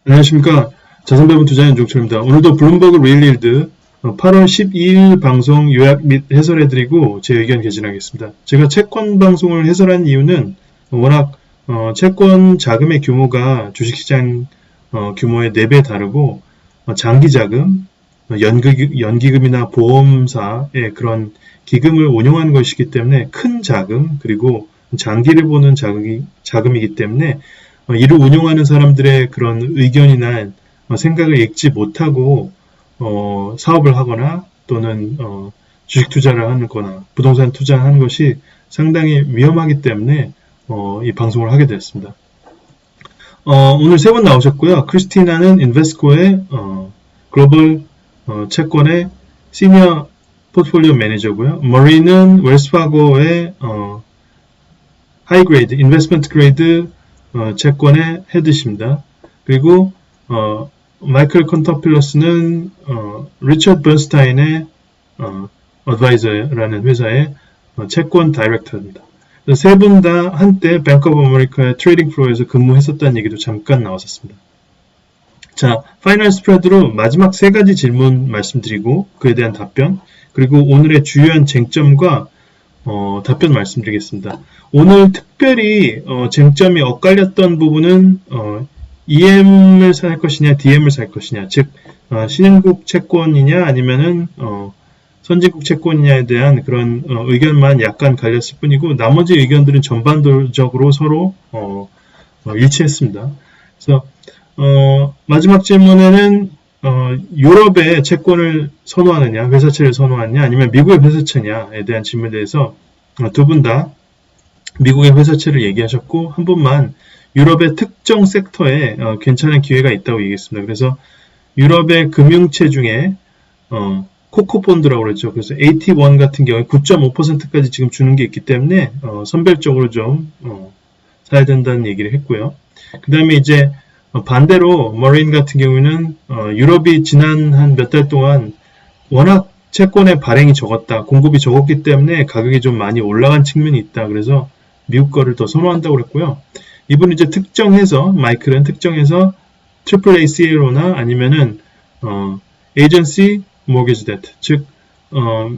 안녕하십니까. 자산배분 투자 연종철입니다. 오늘도 블룸버그 레일리드 8월 12일 방송 요약 및 해설해드리고 제 의견 개진하겠습니다. 제가 채권 방송을 해설한 이유는 워낙 채권 자금의 규모가 주식시장 규모의 4배 다르고 장기 자금, 연기금이나 보험사의 그런 기금을 운용한 것이기 때문에 큰 자금 그리고 장기를 보는 자금이기 때문에 이를 운용하는 사람들의 그런 의견이나 생각을 읽지 못하고 사업을 하거나 또는 주식 투자를 하거나 부동산 투자를 하는 것이 상당히 위험하기 때문에 이 방송을 하게 되었습니다. 오늘 3분 나오셨고요. 크리스티나는 인베스코의 글로벌 채권의 시니어 포트폴리오 매니저고요. 머리는 웰스파고의 하이그레이드, 인베스트먼트 그레이드 채권의 헤드십니다. 그리고 마이클 컨터필러스는 리처드 번스타인의 어드바이저라는 회사의 채권 다이렉터입니다. 세 분 다 한때 뱅크 오브 아메리카의 트레이딩 플로어에서 근무했었다는 얘기도 잠깐 나왔었습니다. 자, 파이널 스프레드로 마지막 3가지 질문 말씀드리고 그에 대한 답변, 그리고 오늘의 주요한 쟁점과 답변 말씀드리겠습니다. 오늘 특별히 쟁점이 엇갈렸던 부분은 EM을 살 것이냐 DM을 살 것이냐, 즉 신흥국 채권이냐 아니면은 선진국 채권이냐에 대한 그런 의견만 약간 갈렸을 뿐이고 나머지 의견들은 전반적으로 서로 일치했습니다. 그래서 마지막 질문에는 유럽의 채권을 선호하느냐, 회사채를 선호하느냐, 아니면 미국의 회사채냐에 대한 질문에 대해서 두 분 다 미국의 회사채를 얘기하셨고 한 분만 유럽의 특정 섹터에 괜찮은 기회가 있다고 얘기했습니다. 그래서 유럽의 금융채 중에 코코본드라고 그랬죠. 그래서 AT1 같은 경우에 9.5%까지 지금 주는 게 있기 때문에 선별적으로 좀 사야 된다는 얘기를 했고요. 그 다음에 이제 반대로 머린 같은 경우에는 유럽이 지난 한 몇 달 동안 워낙 채권의 발행이 적었다, 공급이 적었기 때문에 가격이 좀 많이 올라간 측면이 있다. 그래서 미국 거를 더 선호한다고 그랬고요. 이분은 이제 특정해서, 마이클은 특정해서 AAA CLO나 아니면은 에이전시 모기지 데트, 즉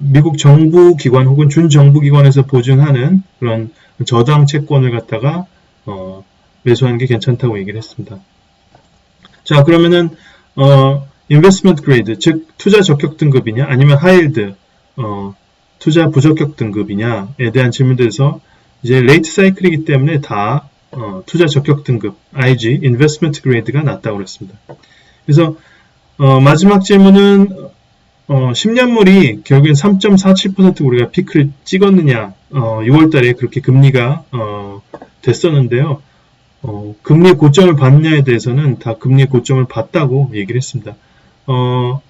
미국 정부 기관 혹은 준정부 기관에서 보증하는 그런 저당 채권을 갖다가 매수하는 게 괜찮다고 얘기를 했습니다. 자, 그러면은 인베스트먼트 그레이드, 즉 투자 적격 등급이냐 아니면 하이힐드 투자 부적격 등급이냐에 대한 질문에 대해서 이제 레이트 사이클이기 때문에 다 투자 적격 등급 IG, 인베스트먼트 그레이드가 낫다고 그랬습니다. 그래서 마지막 질문은 10년물이 결국엔 3.47% 우리가 피크를 찍었느냐, 6월달에 그렇게 금리가 됐었는데요. 금리 고점을 봤느냐에 대해서는 다 금리 고점을 봤다고 얘기를 했습니다.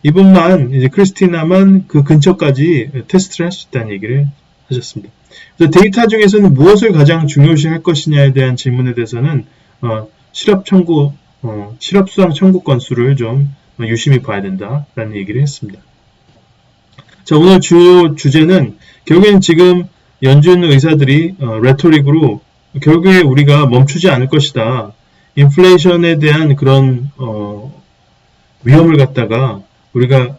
이분만, 이제 크리스티나만 그 근처까지 테스트를 할 수 있다는 얘기를 하셨습니다. 그래서 데이터 중에서는 무엇을 가장 중요시 할 것이냐에 대한 질문에 대해서는 실업 수당 청구 건수를 좀 유심히 봐야 된다라는 얘기를 했습니다. 자, 오늘 주요 주제는 결국엔 지금 연준 의사들이 레토릭으로 결국에 우리가 멈추지 않을 것이다. 인플레이션에 대한 그런 위험을 갖다가 우리가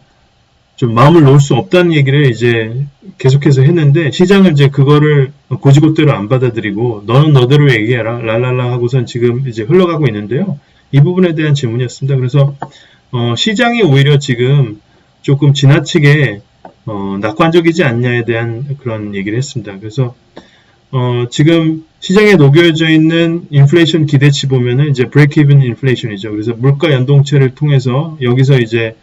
좀 마음을 놓을 수 없다는 얘기를 이제 계속해서 했는데 시장은 이제 그거를 고지고대로 안 받아들이고 너는 너대로 얘기해라 랄랄라 하고선 지금 이제 흘러가고 있는데요. 이 부분에 대한 질문이었습니다. 그래서 시장이 오히려 지금 조금 지나치게 낙관적이지 않냐에 대한 그런 얘기를 했습니다. 그래서 지금 시장에 녹여져 있는 인플레이션 기대치 보면은 이제 브레이크 이븐 인플레이션이죠. 그래서 물가 연동체를 통해서 여기서 이제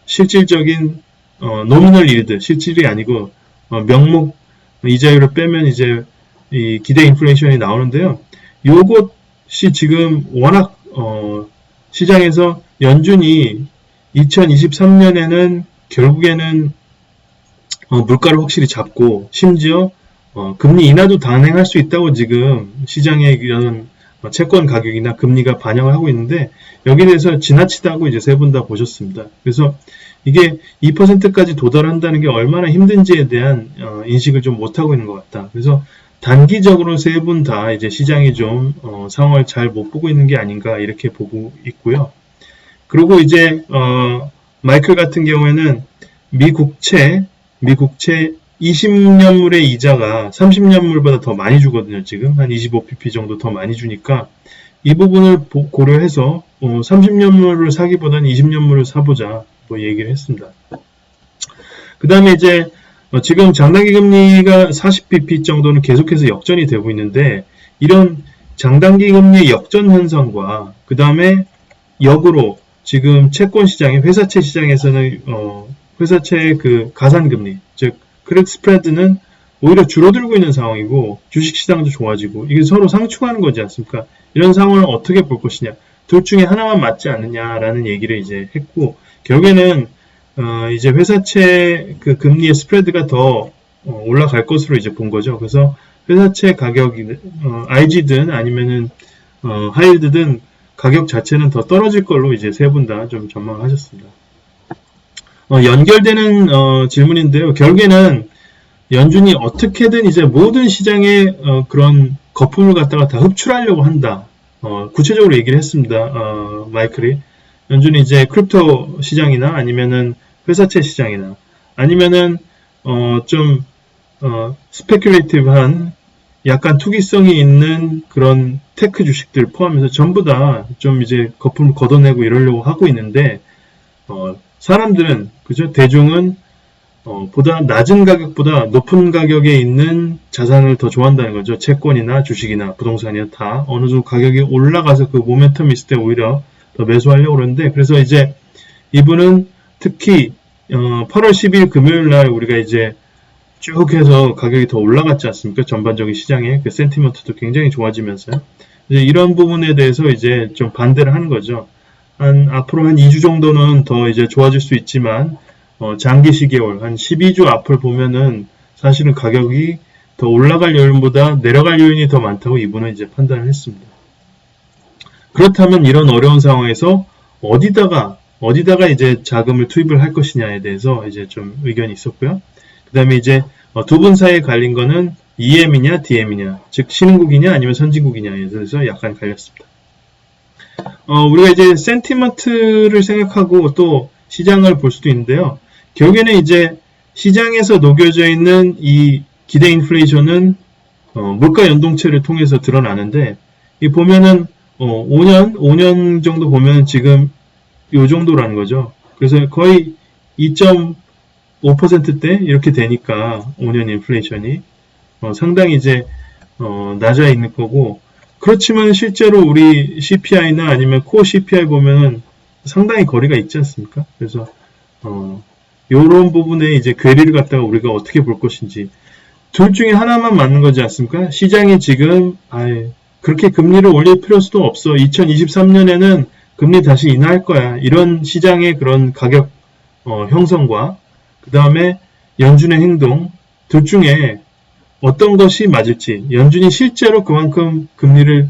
실질적인 노미널 일드, 실질이 아니고 명목 이자율을 빼면 이제 이 기대 인플레이션이 나오는데요. 요것이 지금 워낙 시장에서 연준이 2023년에는 결국에는 물가를 확실히 잡고 심지어 금리 인하도 단행할 수 있다고 지금 시장의 이런 채권 가격이나 금리가 반영을 하고 있는데 여기에 대해서 지나치다고 이제 세 분 다 보셨습니다. 그래서 이게 2%까지 도달한다는 게 얼마나 힘든지에 대한 인식을 좀 못하고 있는 것 같다. 그래서 단기적으로 세 분 다 이제 시장이 좀 상황을 잘 못 보고 있는 게 아닌가 이렇게 보고 있고요. 그리고 이제 마이클 같은 경우에는 미국채 20년물의 이자가 30년물보다 더 많이 주거든요. 지금 한 25pp 정도 더 많이 주니까 이 부분을 고려해서 30년물을 사기보다는 20년물을 사보자 뭐 얘기를 했습니다. 그 다음에 이제 지금 장단기 금리가 40bp 정도는 계속해서 역전이 되고 있는데 이런 장단기 금리의 역전 현상과 그 다음에 역으로 지금 채권 시장에 회사채 시장에서는 회사채의 그 가산금리 즉 크레딧 스프레드는 오히려 줄어들고 있는 상황이고 주식시장도 좋아지고 이게 서로 상충하는 거지 않습니까? 이런 상황을 어떻게 볼 것이냐 둘 중에 하나만 맞지 않느냐라는 얘기를 이제 했고 결국에는 이제 회사채 그 금리의 스프레드가 더 올라갈 것으로 이제 본 거죠. 그래서 회사채 가격이 IG든 아니면은 하이힐드든 가격 자체는 더 떨어질 걸로 이제 세 분 다 좀 전망하셨습니다. 연결되는 질문인데요. 결국에는 연준이 어떻게든 이제 모든 시장의 그런 거품을 갖다가 다 흡출하려고 한다. 구체적으로 얘기를 했습니다. 마이클이. 연준이 이제 크립토 시장이나 아니면은 회사채 시장이나 아니면은 좀 스페큘레이티브한 약간 투기성이 있는 그런 테크 주식들 포함해서 전부 다 좀 이제 거품을 걷어내고 이러려고 하고 있는데 사람들은 그죠? 대중은 보다 낮은 가격보다 높은 가격에 있는 자산을 더 좋아한다는 거죠. 채권이나 주식이나 부동산이나 다 어느 정도 가격이 올라가서 그 모멘텀이 있을 때 오히려 더 매수하려고 그러는데 그래서 이제 이분은 특히 8월 10일 금요일 날 우리가 이제 쭉 해서 가격이 더 올라갔지 않습니까? 전반적인 시장에 그 센티먼트도 굉장히 좋아지면서요. 이제 이런 부분에 대해서 이제 좀 반대를 하는 거죠. 앞으로 한 2주 정도는 더 이제 좋아질 수 있지만 장기 시계월 한 12주 앞을 보면은 사실은 가격이 더 올라갈 요인보다 내려갈 요인이 더 많다고 이분은 이제 판단을 했습니다. 그렇다면 이런 어려운 상황에서 어디다가 이제 자금을 투입을 할 것이냐에 대해서 이제 좀 의견이 있었고요. 그 다음에 이제 두 분 사이에 갈린 거는 EM이냐 DM이냐 즉 신흥국이냐 아니면 선진국이냐에 대해서 약간 갈렸습니다. 우리가 이제 센티먼트를 생각하고 또 시장을 볼 수도 있는데요. 결국에는 이제 시장에서 녹여져 있는 이 기대 인플레이션은 물가 연동체를 통해서 드러나는데 이 보면은 5년 정도 보면 지금 요 정도라는 거죠. 그래서 거의 2.5%대 이렇게 되니까 5년 인플레이션이 상당히 이제 낮아 있는 거고 그렇지만 실제로 우리 CPI나 아니면 코어 CPI 보면은 상당히 거리가 있지 않습니까? 그래서 이런 부분에 이제 괴리를 갖다가 우리가 어떻게 볼 것인지 둘 중에 하나만 맞는 거지 않습니까? 시장이 지금 그렇게 금리를 올릴 필요도 없어. 2023년에는 금리 다시 인하할 거야. 이런 시장의 그런 가격 형성과 그 다음에 연준의 행동 둘 중에 어떤 것이 맞을지 연준이 실제로 그만큼 금리를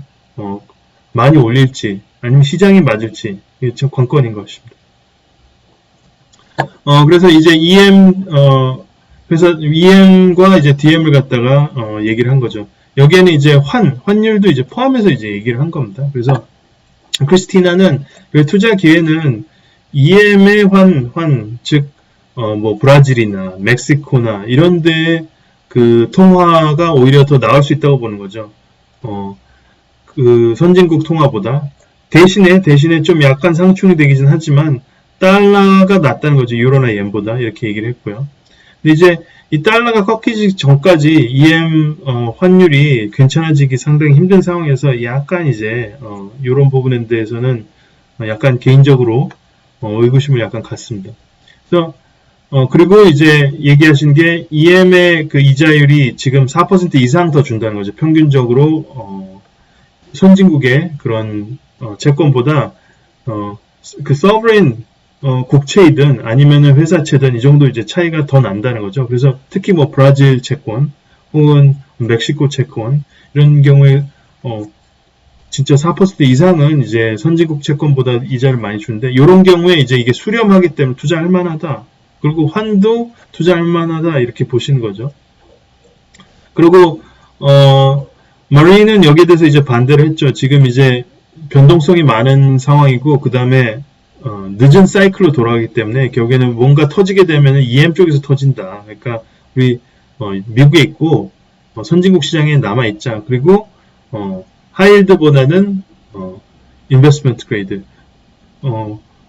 많이 올릴지 아니면 시장이 맞을지 이게 참 관건인 것입니다. 그래서 이제 EM과 이제 DM을 갖다가 얘기를 한 거죠. 여기에는 이제 환율도 이제 포함해서 이제 얘기를 한 겁니다. 그래서 크리스티나는 투자 기회는 EM의 즉 뭐 브라질이나 멕시코나 이런 데 그 통화가 오히려 더 나을 수 있다고 보는 거죠. 그 선진국 통화보다 대신에 좀 약간 상충이 되긴 하지만 달러가 낫다는 거죠. 유로나 옌보다 이렇게 얘기를 했고요. 근데 이제 이 달러가 꺾이기 전까지 EM 환율이 괜찮아지기 상당히 힘든 상황에서 약간 이제 이런 부분에 대해서는 약간 개인적으로 의구심을 약간 갖습니다. 그래서 그리고 이제 얘기하신 게 EM의 그 이자율이 지금 4% 이상 더 준다는 거죠. 평균적으로 선진국의 그런 채권보다 그 서브레인 국채이든 아니면은 회사채든 이 정도 이제 차이가 더 난다는 거죠. 그래서 특히 뭐 브라질 채권 혹은 멕시코 채권 이런 경우에 진짜 4% 이상은 이제 선진국 채권보다 이자를 많이 주는데 이런 경우에 이제 이게 수렴하기 때문에 투자할 만하다. 그리고 환도 투자할 만하다 이렇게 보시는 거죠. 그리고 머레이는 여기에 대해서 이제 반대를 했죠. 지금 이제 변동성이 많은 상황이고 그 다음에 늦은 사이클로 돌아가기 때문에 결국에는 뭔가 터지게 되면 EM 쪽에서 터진다. 그러니까 우리 미국에 있고 선진국 시장에 남아 있자. 그리고 하이힐드보다는 인베스트먼트 그레이드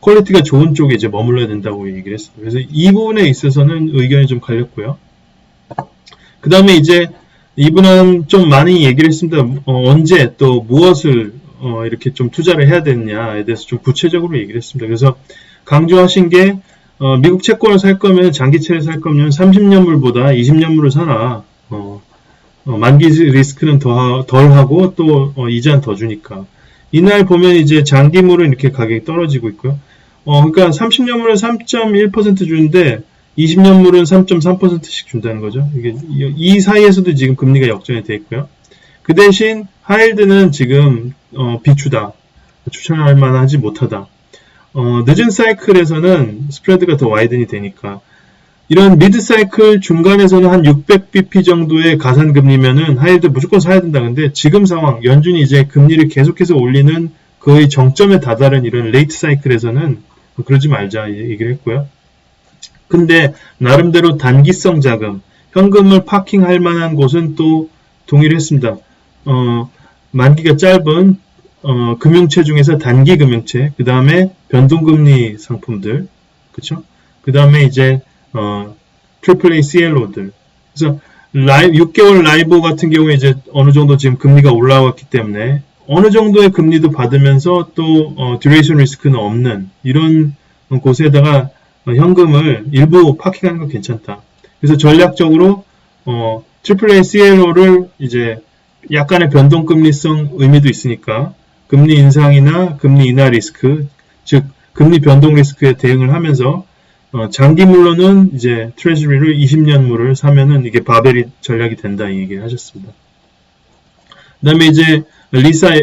퀄리티가 좋은 쪽에 이제 머물러야 된다고 얘기를 했습니다. 그래서 이 부분에 있어서는 의견이 좀 갈렸고요. 그 다음에 이제 이분은 좀 많이 얘기를 했습니다. 언제 또 무엇을 이렇게 좀 투자를 해야 되느냐에 대해서 좀 구체적으로 얘기를 했습니다. 그래서 강조하신 게 미국 채권을 살 거면 장기채를 살 거면 30년물보다 20년물을 사라. 만기 리스크는 덜 하고 또 이자는 더 주니까. 이날 보면 이제 장기물은 이렇게 가격이 떨어지고 있고요. 그러니까 30년물은 3.1% 주는데 20년물은 3.3%씩 준다는 거죠. 이 사이에서도 지금 금리가 역전이 돼 있고요. 그 대신 하이힐드는 지금 비추다. 추천할 만하지 못하다. 늦은 사이클에서는 스프레드가 더 와이든이 되니까 이런 미드 사이클 중간에서는 한 600bp 정도의 가산금리면은 하이힐드 무조건 사야 된다. 근데 지금 상황 연준이 이제 금리를 계속해서 올리는 거의 정점에 다다른 이런 레이트 사이클에서는 그러지 말자 얘기를 했고요. 근데 나름대로 단기성 자금, 현금을 파킹할 만한 곳은 또 동의를 했습니다. 만기가 짧은 금융채 중에서 단기 금융채, 그 다음에 변동금리 상품들, 그쵸? 그 다음에 이제 AAA CLO들. 그래서 6개월 라이보 같은 경우에 이제 어느 정도 지금 금리가 올라왔기 때문에 어느 정도의 금리도 받으면서 또 듀레이션 리스크는 없는 이런 곳에다가 현금을 일부 파킹하는 건 괜찮다. 그래서 전략적으로 AAA CLO를 이제 약간의 변동금리성 의미도 있으니까 금리 인상이나 금리 인하 리스크, 즉 금리 변동 리스크에 대응을 하면서 장기물로는 이제 트레저리를 20년물을 사면은 이게 바벨이 전략이 된다 이 얘기를 하셨습니다. 그 다음에 이제 리사가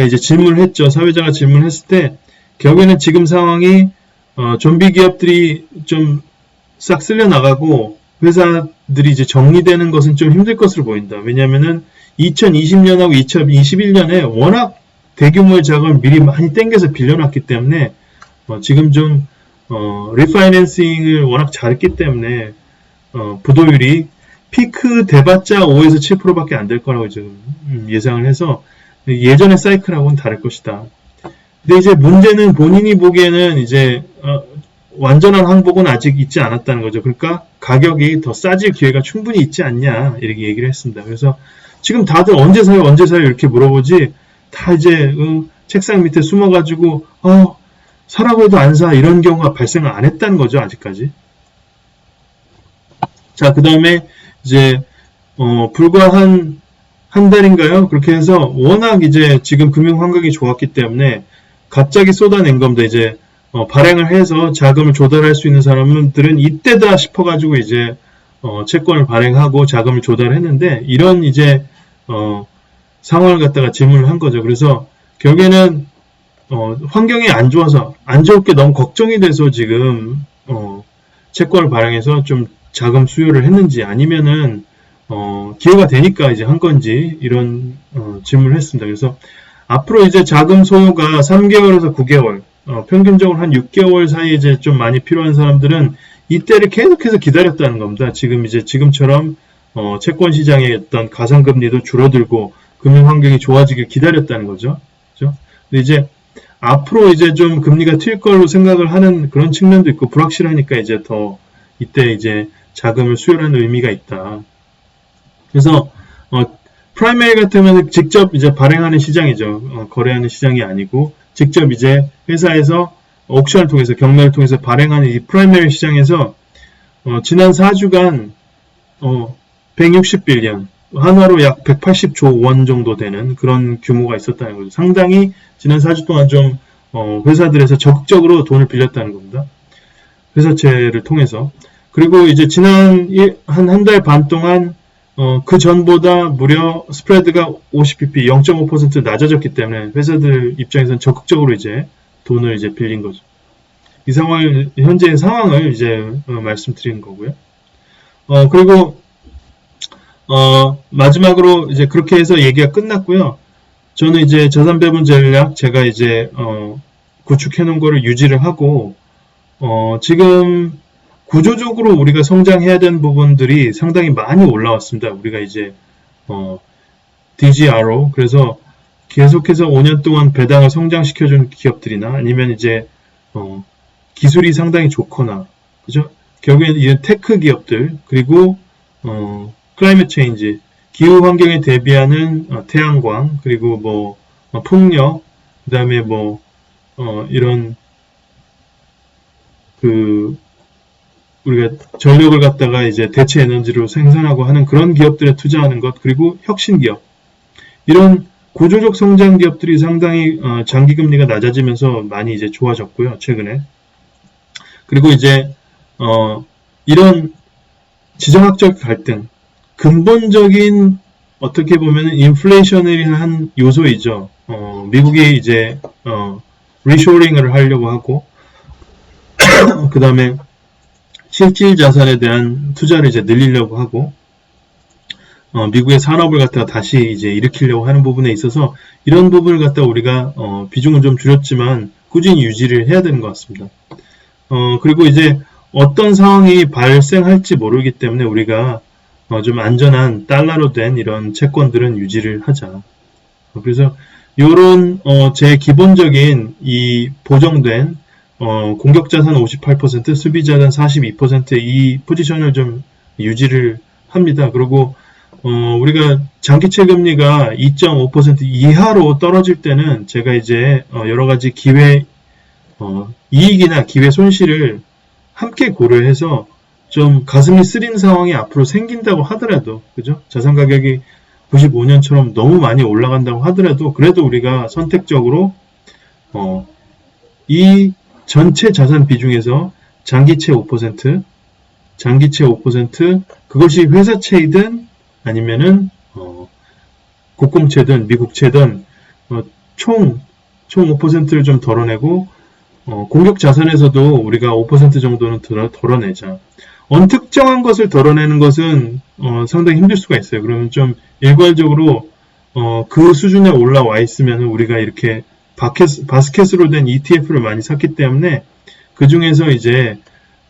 이제 질문을 했죠. 사회자가 질문을 했을 때 결국에는 지금 상황이 좀비 기업들이 좀 싹 쓸려 나가고 회사들이 이제 정리되는 것은 좀 힘들 것으로 보인다. 왜냐하면은 2020년하고 2021년에 워낙 대규모의 자금을 미리 많이 땡겨서 빌려놨기 때문에 지금 좀 리파이낸싱을 워낙 잘했기 때문에 부도율이 피크 돼봤자 5에서 7%밖에 안 될 거라고 지금 예상을 해서 예전의 사이클하고는 다를 것이다. 근데 이제 문제는 본인이 보기에는 이제 완전한 항복은 아직 있지 않았다는 거죠. 그러니까 가격이 더 싸질 기회가 충분히 있지 않냐 이렇게 얘기를 했습니다. 그래서 지금 다들 언제 사요 이렇게 물어보지 다 이제 책상 밑에 숨어가지고 사라고 해도 안 사 이런 경우가 발생을 안 했다는 거죠. 아직까지. 자, 그 다음에 이제 불과 한 달인가요? 그렇게 해서 워낙 이제 지금 금융 환경이 좋았기 때문에 갑자기 쏟아낸 겁니다. 이제 발행을 해서 자금을 조달할 수 있는 사람들은 이때다 싶어가지고 이제 채권을 발행하고 자금을 조달했는데 이런 이제 상황을 갖다가 질문을 한 거죠. 그래서 결국에는 환경이 안 좋아서 안 좋을 게 너무 걱정이 돼서 지금 채권을 발행해서 좀 자금 수요를 했는지 아니면은 기회가 되니까 이제 한 건지 이런 질문을 했습니다. 그래서 앞으로 이제 자금 소요가 3개월에서 9개월 평균적으로 한 6개월 사이에 이제 좀 많이 필요한 사람들은 이때를 계속해서 기다렸다는 겁니다. 지금 이제 지금처럼 채권 시장의 어떤 가상금리도 줄어들고 금융 환경이 좋아지길 기다렸다는 거죠. 그렇죠? 근데 이제 앞으로 이제 좀 금리가 튈 걸로 생각을 하는 그런 측면도 있고 불확실하니까 이제 더 이때 이제 자금을 수요하는 의미가 있다. 그래서 프라이머리 같으면 직접 이제 발행하는 시장이죠. 거래하는 시장이 아니고 직접 이제 회사에서 옥션을 통해서 경매를 통해서 발행하는 이 프라이머리 시장에서 지난 4주간 160빌리언 한화로 약 180조 원 정도 되는 그런 규모가 있었다는 거죠. 상당히 지난 4주 동안 좀 회사들에서 적극적으로 돈을 빌렸다는 겁니다. 회사채를 통해서. 그리고 이제 지난 한 달 반 동안 그 전보다 무려 스프레드가 50bp 0.5% 낮아졌기 때문에 회사들 입장에서는 적극적으로 이제 돈을 이제 빌린 거죠. 이 상황을 현재의 상황을 이제 말씀드리는 거고요. 그리고 마지막으로 이제 그렇게 해서 얘기가 끝났고요. 저는 이제 자산 배분 전략 제가 이제 구축해 놓은 거를 유지를 하고, 지금 구조적으로 우리가 성장해야 되는 부분들이 상당히 많이 올라왔습니다. 우리가 이제, DGRO, 그래서 계속해서 5년 동안 배당을 성장시켜준 기업들이나 아니면 이제, 기술이 상당히 좋거나, 그죠? 결국에는 이런 테크 기업들, 그리고, 클라이밋 체인지, 기후 환경에 대비하는 태양광, 그리고 뭐, 풍력, 그 다음에 뭐, 이런, 우리가 전력을 갖다가 이제 대체 에너지로 생산하고 하는 그런 기업들에 투자하는 것, 그리고 혁신 기업. 이런 구조적 성장 기업들이 상당히 장기 금리가 낮아지면서 많이 이제 좋아졌고요, 최근에. 그리고 이제 이런 지정학적 갈등, 근본적인 어떻게 보면 인플레이셔너리한 요소이죠. 미국이 이제 리쇼링을 하려고 하고, 그 다음에 실질 자산에 대한 투자를 이제 늘리려고 하고, 미국의 산업을 갖다가 다시 이제 일으키려고 하는 부분에 있어서 이런 부분을 갖다가 우리가 비중은 좀 줄였지만 꾸준히 유지를 해야 되는 것 같습니다. 그리고 이제 어떤 상황이 발생할지 모르기 때문에 우리가 좀 안전한 달러로 된 이런 채권들은 유지를 하자. 그래서 이런 제 기본적인 이 보정된 공격자산 58%, 수비자산 42%의 이 포지션을 좀 유지를 합니다. 그리고 우리가 장기채 금리가 2.5% 이하로 떨어질 때는 제가 이제 여러 가지 기회 이익이나 기회 손실을 함께 고려해서 좀 가슴이 쓰린 상황이 앞으로 생긴다고 하더라도, 그죠? 자산 가격이 95년처럼 너무 많이 올라간다고 하더라도 그래도 우리가 선택적으로 이 전체 자산 비중에서 장기채 5%, 그것이 회사채이든 아니면은 국공채든 미국채든 총 5%를 좀 덜어내고 공격 자산에서도 우리가 5% 정도는 덜어내자. 어느 특정한 것을 덜어내는 것은 상당히 힘들 수가 있어요. 그러면 좀 일괄적으로 그 수준에 올라와 있으면 우리가 이렇게 바스켓으로 된 ETF를 많이 샀기 때문에 그 중에서 이제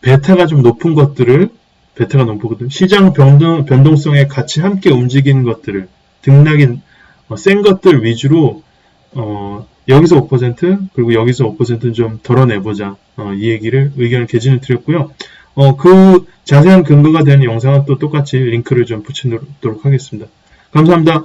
베타가 좀 높은 것들을 시장 변동성에 같이 함께 움직이는 것들을 등락인 센 것들 위주로 여기서 5% 그리고 여기서 5%는 좀 덜어내보자. 이 의견을 개진을 드렸고요. 그 자세한 근거가 되는 영상은 또 똑같이 링크를 좀 붙이도록 하겠습니다. 감사합니다.